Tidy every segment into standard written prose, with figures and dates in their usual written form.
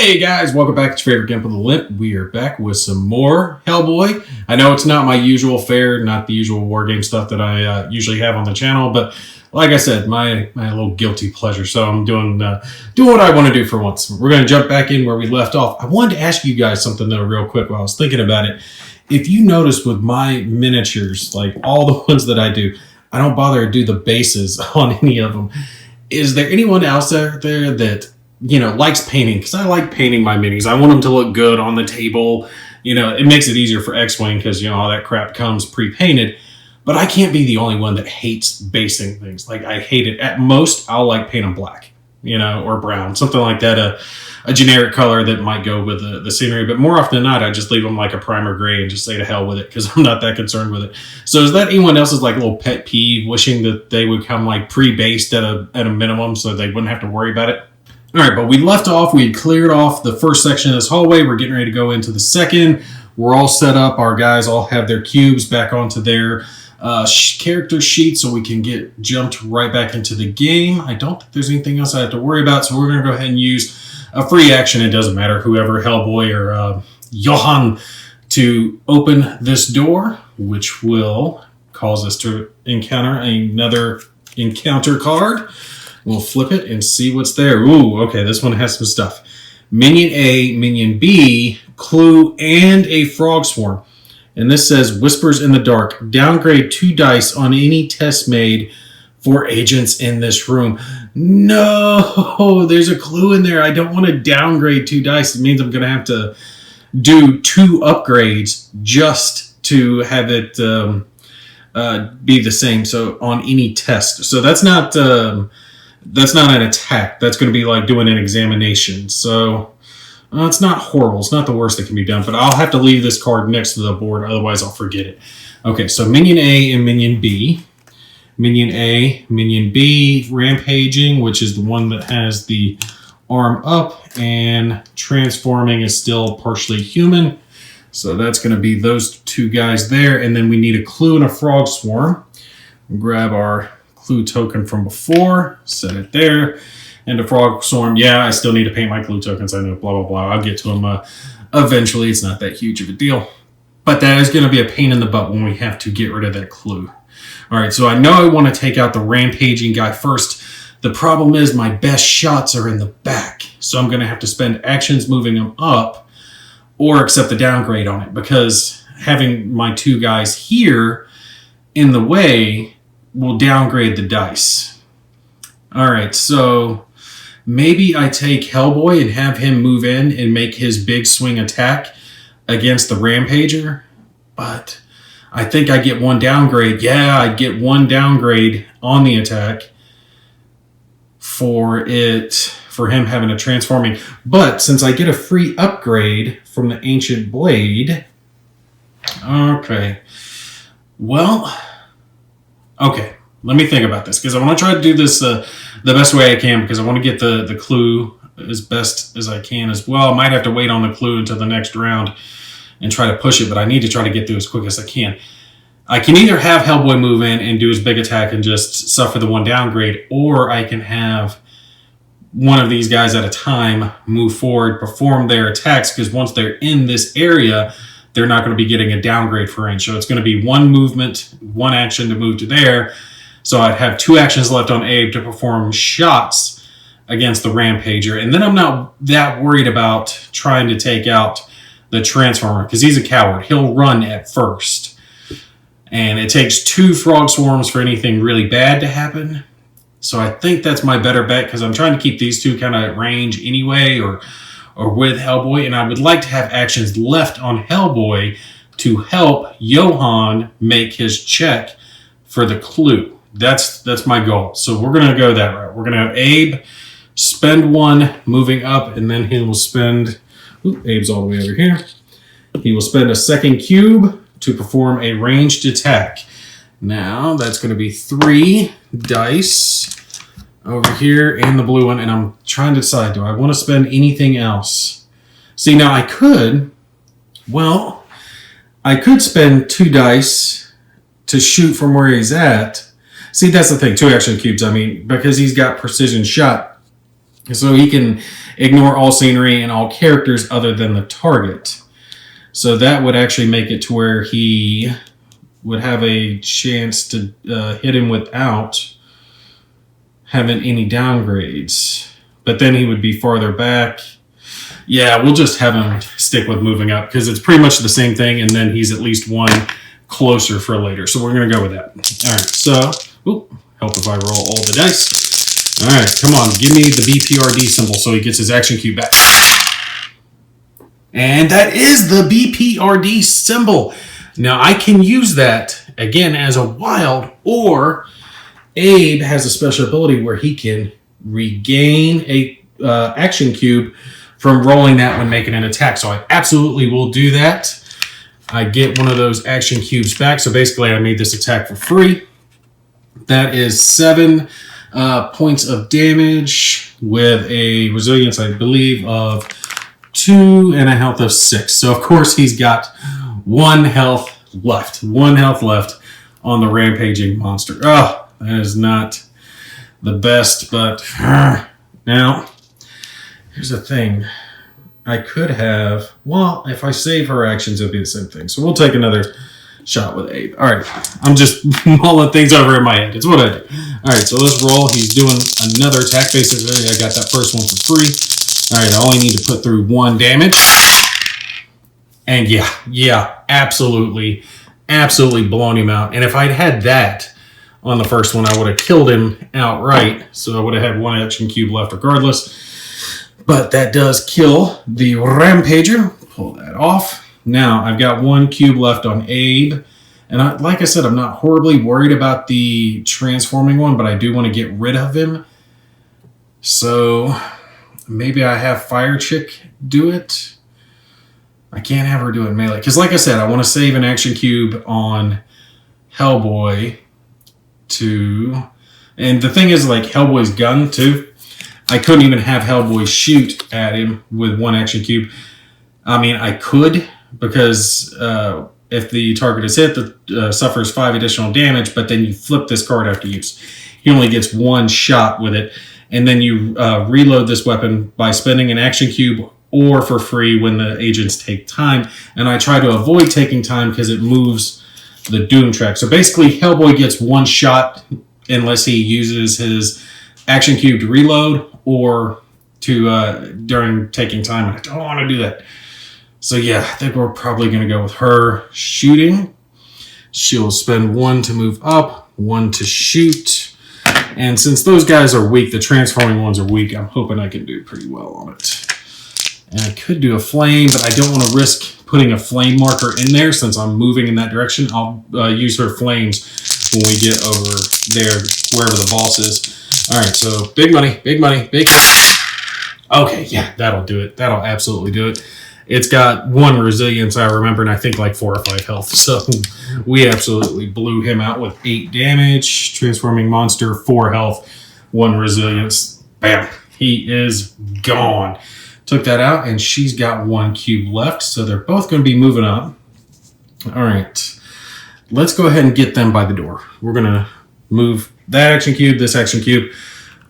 Hey guys, welcome back to your favorite Gimp of the Limp. We are back with some more Hellboy. I know it's not my usual fare, not the usual war game stuff that I usually have on the channel, but like I said, my little guilty pleasure. So I'm doing what I want to do for once. We're going to jump back in where we left off. I wanted to ask you guys something though real quick while I was thinking about it. If you notice with my miniatures, like all the ones that I do, I don't bother to do the bases on any of them. Is there anyone else out there that likes painting? Because I like painting my minis. I want them to look good on the table. It makes it easier for X-Wing because, all that crap comes pre-painted. But I can't be the only one that hates basing things. Like, I hate it. At most, I'll paint them black, or brown. Something like that. A generic color that might go with the scenery. But more often than not, I just leave them like a primer gray and just say to hell with it because I'm not that concerned with it. So is that anyone else's little pet peeve, wishing that they would come pre-based at a minimum so they wouldn't have to worry about it? All right, but we left off. We had cleared off the first section of this hallway. We're getting ready to go into the second. We're all set up. Our guys all have their cubes back onto their character sheet so we can get jumped right back into the game. I don't think there's anything else I have to worry about, so we're going to go ahead and use a free action. It doesn't matter, whoever, Hellboy or Johan, to open this door, which will cause us to encounter another encounter card. We'll flip it and see what's there. Ooh, okay, this one has some stuff. Minion A, Minion B, Clue, and a Frog Swarm. And this says, Whispers in the Dark. Downgrade 2 dice on any test made for agents in this room. No, there's a clue in there. I don't want to downgrade 2 dice. It means I'm going to have to do 2 upgrades just to have it be the same. So on any test. So that's not an attack. That's going to be like doing an examination. So it's not horrible. It's not the worst that can be done, but I'll have to leave this card next to the board. Otherwise, I'll forget it. Okay, so Minion A and Minion B. Minion A, Minion B, Rampaging, which is the one that has the arm up, and Transforming is still partially human. So that's going to be those 2 guys there. And then we need a Clue and a Frog Swarm. We'll grab our Clue token from before, set it there, and a Frog Swarm. Yeah, I still need to paint my Clue tokens. I know, blah, blah, blah. I'll get to them eventually. It's not that huge of a deal. But that is going to be a pain in the butt when we have to get rid of that Clue. All right, so I know I want to take out the Rampaging guy first. The problem is my best shots are in the back. So I'm going to have to spend actions moving them up or accept the downgrade on it, because having my 2 guys here in the way will downgrade the dice. All right, so maybe I take Hellboy and have him move in and make his big swing attack against the Rampager, but I think I get 1 downgrade. Yeah, I get 1 downgrade on the attack for him having a Transforming. But since I get a free upgrade from the Ancient Blade, okay, let me think about this, because I want to try to do this the best way I can, because I want to get the Clue as best as I can as well. I might have to wait on the Clue until the next round and try to push it, but I need to try to get through as quick as I can. I can either have Hellboy move in and do his big attack and just suffer the 1 downgrade, or I can have one of these guys at a time move forward, perform their attacks, because once they're in this area, they're not going to be getting a downgrade for range. So it's going to be 1 movement, 1 action to move to there. So I'd have 2 actions left on Abe to perform shots against the Rampager. And then I'm not that worried about trying to take out the Transformer, because he's a coward. He'll run at first. And it takes 2 Frog Swarms for anything really bad to happen. So I think that's my better bet, because I'm trying to keep these 2 kind of at range anyway, or with Hellboy. And I would like to have actions left on Hellboy to help Johan make his check for the Clue. That's my goal. So we're going to go that route. We're going to have Abe spend 1 moving up, and then he will spend... Ooh, Abe's all the way over here. He will spend a 2nd cube to perform a ranged attack. Now, that's going to be 3 dice over here and the blue one, and I'm trying to decide, do I want to spend anything else? See, now I could spend 2 dice to shoot from where he's at. See, that's the thing, 2 action cubes, because he's got precision shot. So he can ignore all scenery and all characters other than the target. So that would actually make it to where he would have a chance to hit him without having any downgrades. But then he would be farther back. Yeah, we'll just have him stick with moving up because it's pretty much the same thing, and then he's at least one closer for later. So we're going to go with that. All right, so help if I roll all the dice. All right, come on, give me the BPRD symbol so he gets his action cube back. And that is the BPRD symbol. Now, I can use that, again, as a wild, or Abe has a special ability where he can regain a action cube from rolling that when making an attack. So I absolutely will do that. I get one of those action cubes back. So basically, I made this attack for free. That is 7 points of damage with a resilience, I believe, of 2 and a health of 6. So, of course, he's got 1 health left. 1 health left on the rampaging monster. Oh, that is not the best, but now, here's the thing. I could have, well, if I save her actions, it'll be the same thing. So we'll take another shot with Abe. All right, I'm just mulling things over in my head. It's what I do. All right, so let's roll. He's doing another attack. Basically, I got that first one for free. All right, I only need to put through 1 damage. And yeah, absolutely blown him out. And if I'd had that on the first one, I would have killed him outright. So I would have had 1 action cube left regardless. But that does kill the Rampager. Pull that off. Now, I've got 1 cube left on Abe. And like I said, I'm not horribly worried about the transforming one, but I do want to get rid of him. So maybe I have Fire Chick do it. I can't have her do it melee. Because like I said, I want to save an action cube on Hellboy to... And the thing is, like, Hellboy's gun, too. I couldn't even have Hellboy shoot at him with 1 action cube. I mean, I could, because if the target is hit, the suffers 5 additional damage, but then you flip this card after use. He only gets 1 shot with it, and then you reload this weapon by spending an action cube or for free when the agents take time. And I try to avoid taking time because it moves the Doom track. So basically, Hellboy gets 1 shot unless he uses his action cube to reload or to during taking time, and I don't want to do that. So yeah, I think we're probably going to go with her shooting. She'll spend 1 to move up, 1 to shoot, and since those guys are weak, the transforming ones are weak, I'm hoping I can do pretty well on it. And I could do a flame, but I don't want to risk putting a flame marker in there since I'm moving in that direction. I'll use her flames when we get over there, wherever the boss is. All right, so big money. Okay, yeah, that'll do it. That'll absolutely do it. It's got 1 resilience, I remember, and I think like 4 or 5 health. So we absolutely blew him out with 8 damage. Transforming monster, 4 health, 1 resilience. Bam, he is gone. Took that out, and she's got 1 cube left, so they're both going to be moving up. All right, let's go ahead and get them by the door. We're going to move that action cube, this action cube.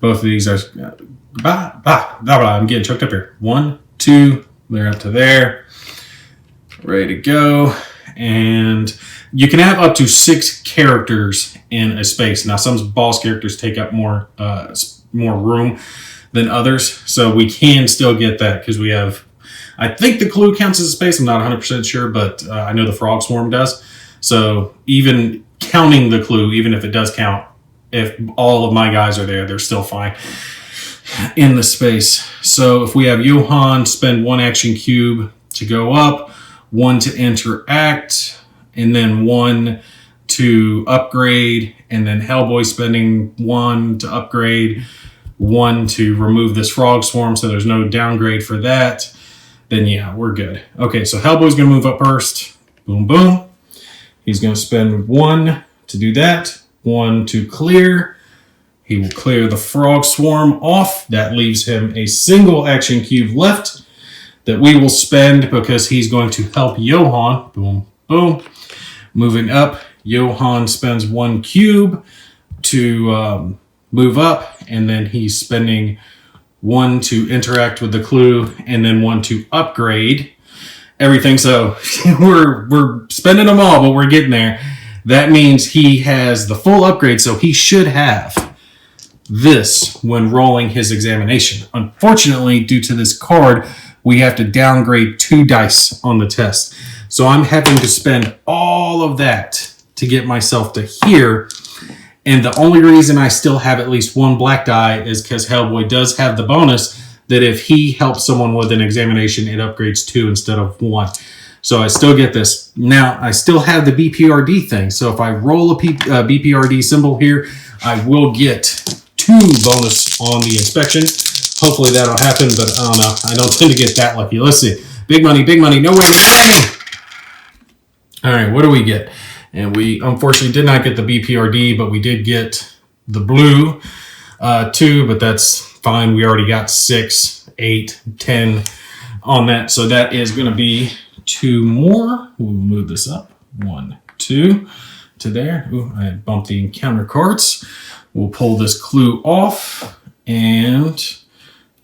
Both of these are... I'm getting choked up here. 1, 2, they're up to there. Ready to go. And you can have up to 6 characters in a space. Now, some boss characters take up more room than others. So we can still get that because we have... I think the clue counts as a space. I'm not 100% sure, but I know the frog swarm does. So even counting the clue, even if it does count, if all of my guys are there, they're still fine in the space. So if we have Johan spend 1 action cube to go up, 1 to interact, and then 1 to upgrade, and then Hellboy spending 1 to upgrade, 1 to remove this frog swarm so there's no downgrade for that, then yeah, we're good. Okay, so Hellboy's going to move up first. Boom, boom. He's going to spend 1 to do that, 1 to clear. He will clear the frog swarm off. That leaves him a single action cube left that we will spend because he's going to help Johan. Boom, boom. Moving up, Johan spends 1 cube to move up, and then he's spending one to interact with the clue, and then one to upgrade everything. So we're spending them all, but we're getting there. That means he has the full upgrade, so he should have this when rolling his examination. Unfortunately, due to this card, we have to downgrade 2 dice on the test. So I'm having to spend all of that to get myself to here. And the only reason I still have at least 1 black die is because Hellboy does have the bonus that if he helps someone with an examination, it upgrades 2 instead of 1. So I still get this. Now, I still have the BPRD thing. So if I roll a BPRD symbol here, I will get 2 bonus on the inspection. Hopefully that'll happen, but I don't know. I don't tend to get that lucky. Let's see. Big money, big money. No way, no way. All right, what do we get? And we unfortunately did not get the BPRD, but we did get the blue 2, but that's fine. We already got 6, 8, 10 on that. So that is going to be 2 more. We'll move this up. 1, 2 to there. Ooh, I bumped the encounter cards. We'll pull this clue off, and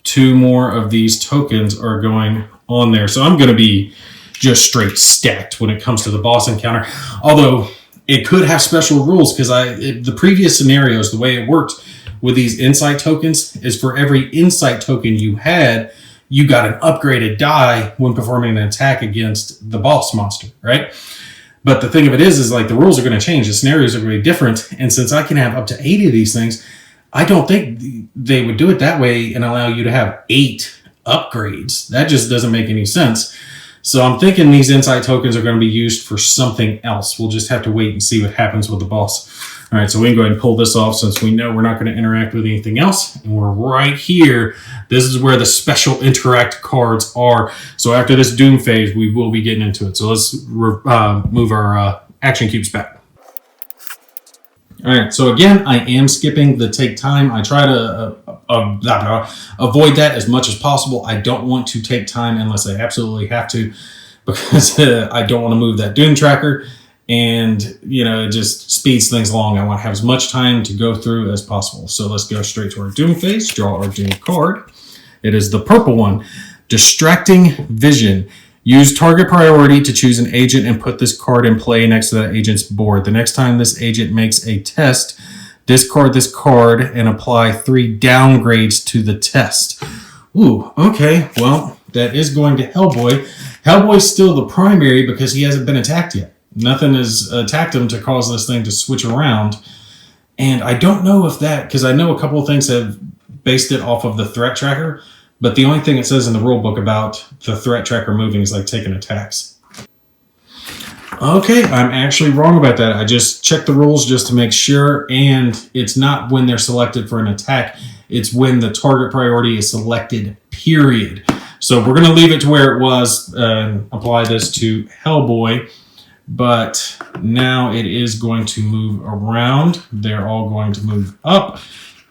2 more of these tokens are going on there. So I'm going to be just straight stacked when it comes to the boss encounter. Although it could have special rules, because the previous scenarios, the way it worked with these insight tokens is for every insight token you had, you got an upgraded die when performing an attack against the boss monster, right? But the thing of it is like the rules are going to change. The scenarios are going to be different. And since I can have up to 80 of these things, I don't think they would do it that way and allow you to have 8 upgrades. That just doesn't make any sense. So I'm thinking these insight tokens are going to be used for something else. We'll just have to wait and see what happens with the boss. All right, so we can go ahead and pull this off since we know we're not going to interact with anything else. And we're right here. This is where the special interact cards are. So after this Doom phase, we will be getting into it. So let's move our action cubes back. All right, so again, I am skipping the take time. I try to avoid that as much as possible. I don't want to take time unless I absolutely have to, because I don't want to move that Doom tracker, and it just speeds things along. I want to have as much time to go through as possible. So let's go straight to our Doom phase, draw our Doom card. It is the purple one, Distracting Vision. Use target priority to choose an agent and put this card in play next to that agent's board. The next time this agent makes a test, discard this card and apply 3 downgrades to the test. Ooh, okay. Well, that is going to Hellboy. Hellboy's still the primary because he hasn't been attacked yet. Nothing has attacked him to cause this thing to switch around. And I don't know if that, because I know a couple of things have based it off of the threat tracker, but the only thing it says in the rule book about the threat tracker moving is like taking attacks. Okay, I'm actually wrong about that. I just checked the rules just to make sure, and it's not when they're selected for an attack. It's when the target priority is selected, period. So we're going to leave it to where it was and apply this to Hellboy, but now it is going to move around. They're all going to move up,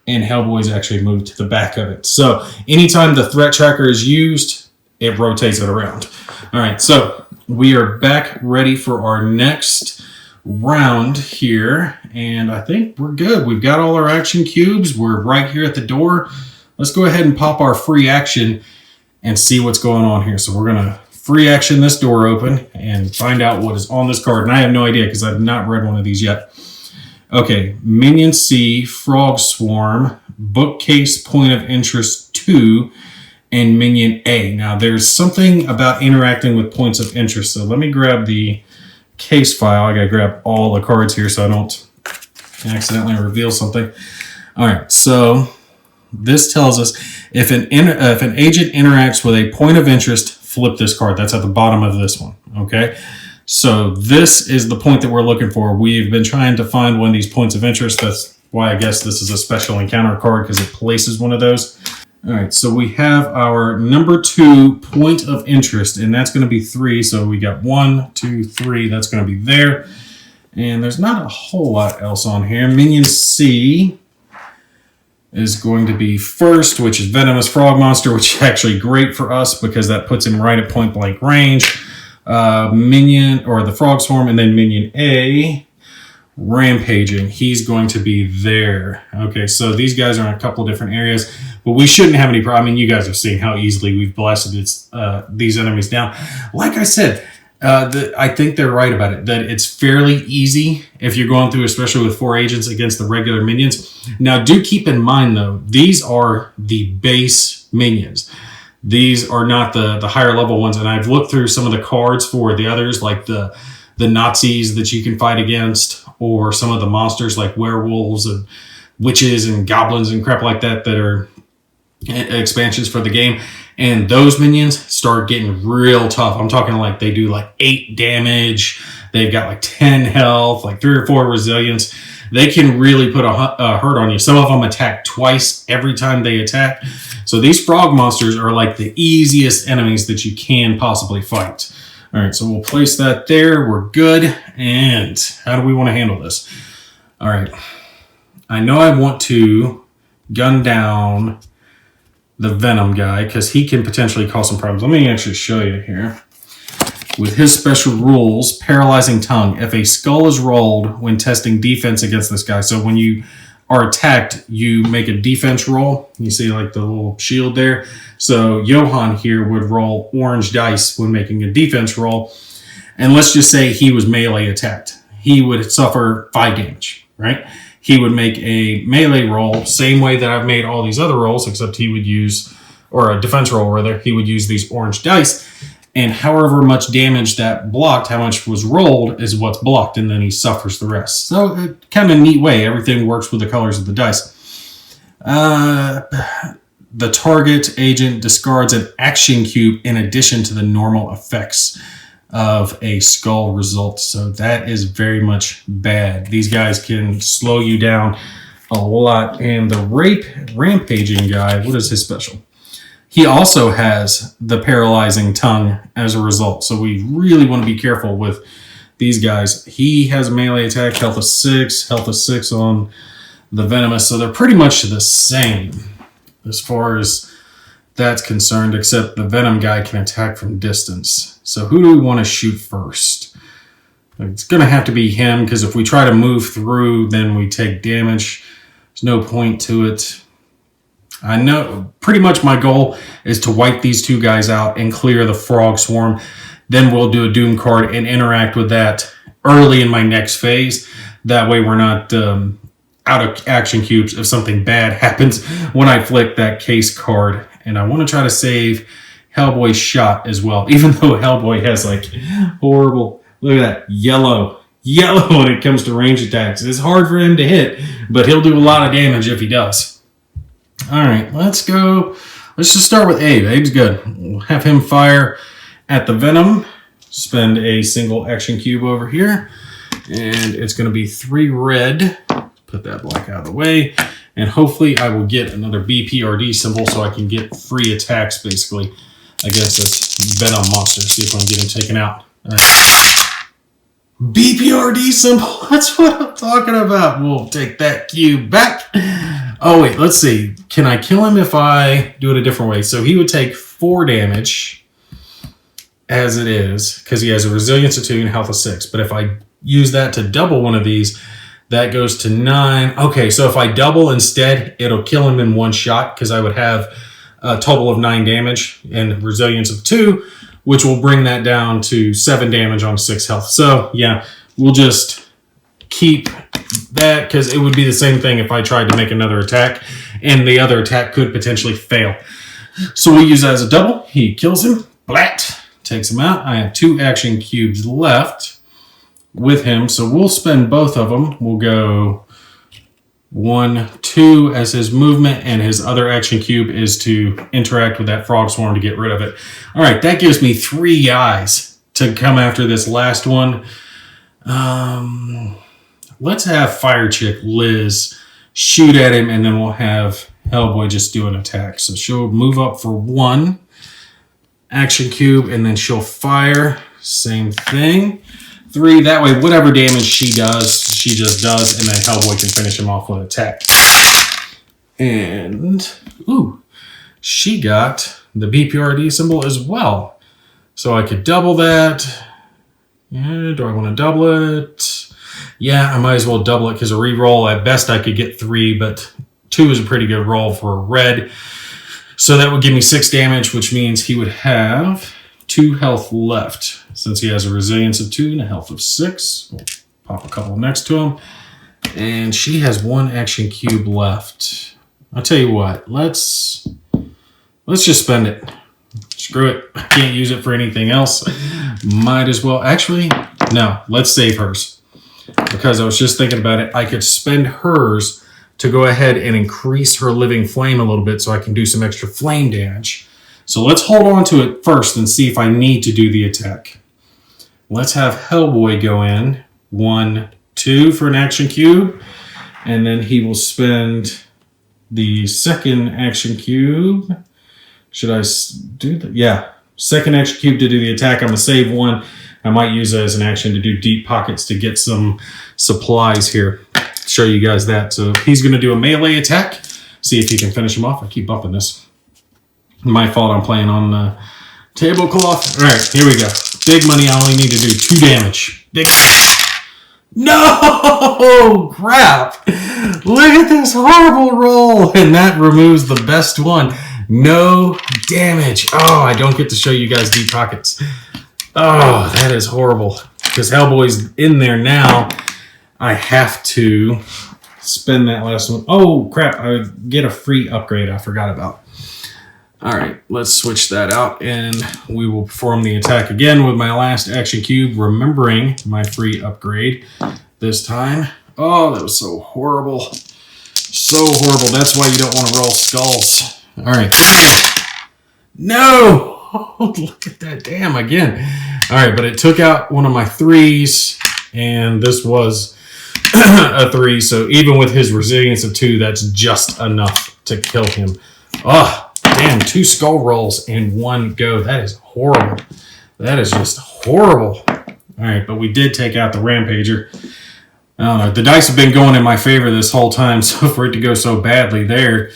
and Hellboy's actually moved to the back of it. So anytime the threat tracker is used, it rotates it around. All right, so we are back ready for our next round here, and I think we're good. We've got all our action cubes. We're right here at the door. Let's go ahead and pop our free action and see what's going on here. So we're going to free action this door open and find out what is on this card. And I have no idea because I've not read one of these yet. Okay, Minion C, Frog Swarm, Bookcase Point of Interest 2, and Minion A. Now, there's something about interacting with points of interest. So let me grab the case file. I got to grab all the cards here so I don't accidentally reveal something. All right, so this tells us if an agent interacts with a point of interest, flip this card. That's at the bottom of this one, okay? So this is the point that we're looking for. We've been trying to find one of these points of interest. That's why I guess this is a special encounter card, because it places one of those. All right, so we have our number 2 point of interest, and that's going to be 3. So we got 1, 2, 3. That's going to be there. And there's not a whole lot else on here. Minion C is going to be first, which is Venomous Frog Monster, which is actually great for us because that puts him right at point blank range. Minion, or the Frog Swarm, and then Minion A, Rampaging. He's going to be there. Okay, so these guys are in a couple different areas. But we shouldn't have any problem. I mean, you guys have seen how easily we've blasted these enemies down. Like I said, I think they're right about it, that it's fairly easy if you're going through, especially with 4 agents against the regular minions. Now, do keep in mind, though, these are the base minions. These are not the higher level ones, and I've looked through some of the cards for the others, like the Nazis that you can fight against, or some of the monsters like werewolves and witches and goblins and crap like that are expansions for the game. And those minions start getting real tough. I'm talking like they do like 8 damage. They've got like 10 health, like 3 or 4 resilience. They can really put a hurt on you. Some of them attack twice every time they attack. So these frog monsters are like the easiest enemies that you can possibly fight. All right, so we'll place that there. We're good. And how do we want to handle this? All right. I know I want to gun down the Venom guy because he can potentially cause some problems. Let me actually show you here. With his special rules, Paralyzing Tongue. If a skull is rolled when testing defense against this guy, so when you are attacked, you make a defense roll. You see like the little shield there. So Johan here would roll orange dice when making a defense roll. And let's just say he was melee attacked. He would suffer 5 damage, right? He would make a melee roll, same way that I've made all these other rolls, except he would use, or a defense roll rather, he would use these orange dice. And however much damage that blocked, how much was rolled, is what's blocked, and then he suffers the rest. So kind of a neat way. Everything works with the colors of the dice. The target agent discards an action cube in addition to the normal effects of a skull result. So that is very much bad. These guys can slow you down a lot. And the rampaging guy, what is his special? He also has the Paralyzing Tongue as a result. So we really want to be careful with these guys. He has a melee attack, health of 6 on the Venomous. So they're pretty much the same as far as that's concerned, except the Venom guy can attack from distance. So who do we want to shoot first? It's going to have to be him, because if we try to move through, then we take damage. There's no point to it. I know pretty much my goal is to wipe these 2 guys out and clear the frog swarm. Then we'll do a Doom card and interact with that early in my next phase. That way we're not out of action cubes if something bad happens when I flick that case card. And I want to try to save Hellboy's shot as well, even though Hellboy has like horrible, look at that, yellow when it comes to range attacks. It's hard for him to hit, but he'll do a lot of damage if he does. All right, let's go. Let's just start with Abe. Abe's good. We'll have him fire at the Venom. Spend a single action cube over here. And it's going to be 3 red. Put that black out of the way. And hopefully I will get another BPRD symbol so I can get free attacks, basically, against this Venom monster. See if I can get him taken out. All right. BPRD symbol. That's what I'm talking about. We'll take that cube back. Oh, wait. Let's see. Can I kill him if I do it a different way? So he would take 4 damage as it is, because he has a resilience of 2 and health of 6. But if I use that to double one of these, that goes to 9. Okay, so if I double instead, it'll kill him in one shot, because I would have a total of 9 damage and resilience of 2, which will bring that down to 7 damage on 6 health. So, yeah, we'll just keep that, because it would be the same thing if I tried to make another attack, and the other attack could potentially fail. So we use that as a double. He kills him. Blat! Takes him out. I have 2 action cubes left with him, so we'll spend both of them. We'll go 1, 2 as his movement, and his other action cube is to interact with that frog swarm to get rid of it. All right, that gives me 3 guys to come after this last one. Let's have Fire Chick Liz shoot at him, and then we'll have Hellboy just do an attack. So she'll move up for 1 action cube, and then she'll fire. Same thing. 3, that way whatever damage she does, she just does, and then Hellboy can finish him off with an attack. And, ooh, she got the BPRD symbol as well. So I could double that. Yeah, do I want to double it? Yeah, I might as well double it, because a reroll, at best I could get 3, but 2 is a pretty good roll for red. So that would give me 6 damage, which means he would have 2 health left. Since he has a resilience of 2 and a health of 6, we'll pop a couple next to him. And she has 1 action cube left. I'll tell you what, let's just spend it. Screw it. I can't use it for anything else. Might as well. Actually, no, let's save hers. Because I was just thinking about it. I could spend hers to go ahead and increase her living flame a little bit so I can do some extra flame damage. So let's hold on to it first and see if I need to do the attack. Let's have Hellboy go in. 1, 2 for an action cube. And then he will spend the second action cube. Should I do that? Yeah. Second action cube to do the attack. I'm going to save 1. I might use it as an action to do deep pockets to get some supplies here. Show you guys that. So he's going to do a melee attack. See if he can finish him off. I keep bumping this. My fault, I'm playing on the tablecloth. All right, here we go. Big money, I only need to do 2 damage. Big. No! Crap! Look at this horrible roll! And that removes the best one. No damage. Oh, I don't get to show you guys deep pockets. Oh, that is horrible. Because Hellboy's in there now. I have to spend that last one. Oh, crap. I get a free upgrade I forgot about. All right, let's switch that out, and we will perform the attack again with my last action cube, remembering my free upgrade this time. Oh, that was so horrible. So horrible. That's why you don't want to roll skulls. All right. No! Oh, look at that. Damn, again. All right, but it took out one of my 3s, and this was a 3, so even with his resilience of 2, that's just enough to kill him. Oh, damn, 2 skull rolls in one go. That is horrible. That is just horrible. All right, but we did take out the Rampager. I don't know. The dice have been going in my favor this whole time, so for it to go so badly there.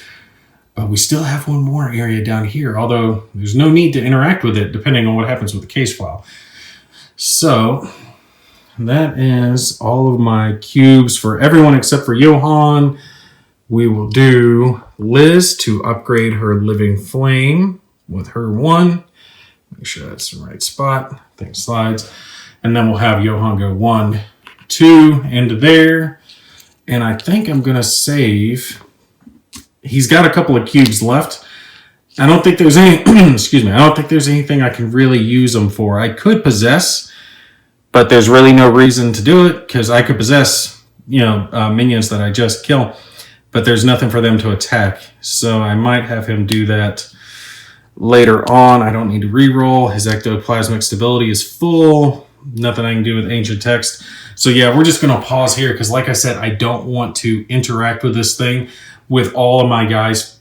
But we still have one more area down here, although there's no need to interact with it depending on what happens with the case file. So that is all of my cubes for everyone except for Johan. We will do Liz to upgrade her living flame with her 1. Make sure that's the right spot. I think it slides. And then we'll have Johan go 1, 2 into there. And I think I'm going to save. He's got a couple of cubes left. I don't think there's any, excuse me, I don't think there's anything I can really use them for. I could possess, but there's really no reason to do it because I could possess, minions that I just kill. But there's nothing for them to attack. So I might have him do that later on. I don't need to reroll. His ectoplasmic stability is full. Nothing I can do with ancient text. So yeah, we're just going to pause here because like I said, I don't want to interact with this thing with all of my guys,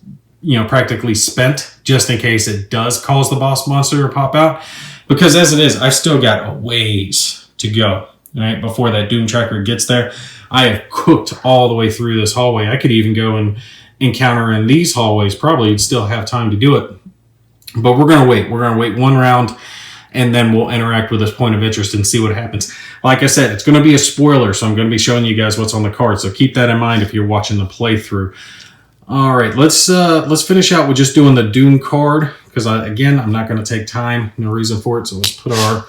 practically spent just in case it does cause the boss monster to pop out. Because as it is, I've still got a ways to go, right, before that Doom Tracker gets there. I have cooked all the way through this hallway. I could even go and encounter in these hallways. Probably still have time to do it. But we're going to wait. We're going to wait 1 round, and then we'll interact with this point of interest and see what happens. Like I said, it's going to be a spoiler, so I'm going to be showing you guys what's on the card. So keep that in mind if you're watching the playthrough. All right, let's finish out with just doing the Doom card. Because, again, I'm not going to take time. No reason for it. So let's put our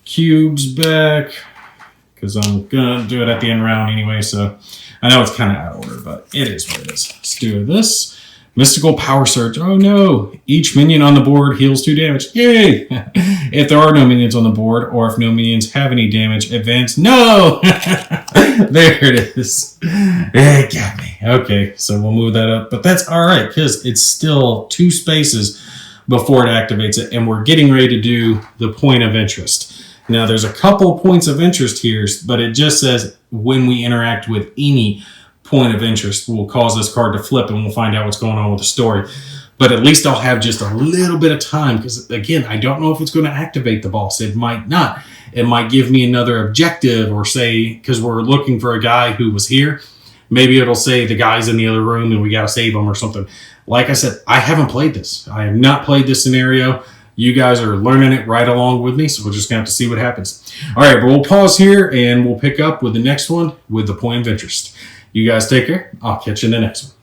cubes back. Because I'm going to do it at the end round anyway, so I know it's kind of out of order, but it is what it is. Let's do this. Mystical Power Surge. Oh no! Each minion on the board heals 2 damage. Yay! If there are no minions on the board, or if no minions have any damage, advance. No! There it is. It got me. Okay, so we'll move that up. But that's alright, because it's still 2 spaces before it activates it, and we're getting ready to do the point of interest. Now, there's a couple points of interest here, but it just says when we interact with any point of interest, will cause this card to flip, and we'll find out what's going on with the story. But at least I'll have just a little bit of time, because, again, I don't know if it's going to activate the boss. It might not. It might give me another objective, or say, because we're looking for a guy who was here, maybe it'll say the guy's in the other room and we got to save him or something. Like I said, I haven't played this. I have not played this scenario. You guys are learning it right along with me, so we're just going to have to see what happens. All right, but we'll pause here, and we'll pick up with the next one with the point of interest. You guys take care. I'll catch you in the next one.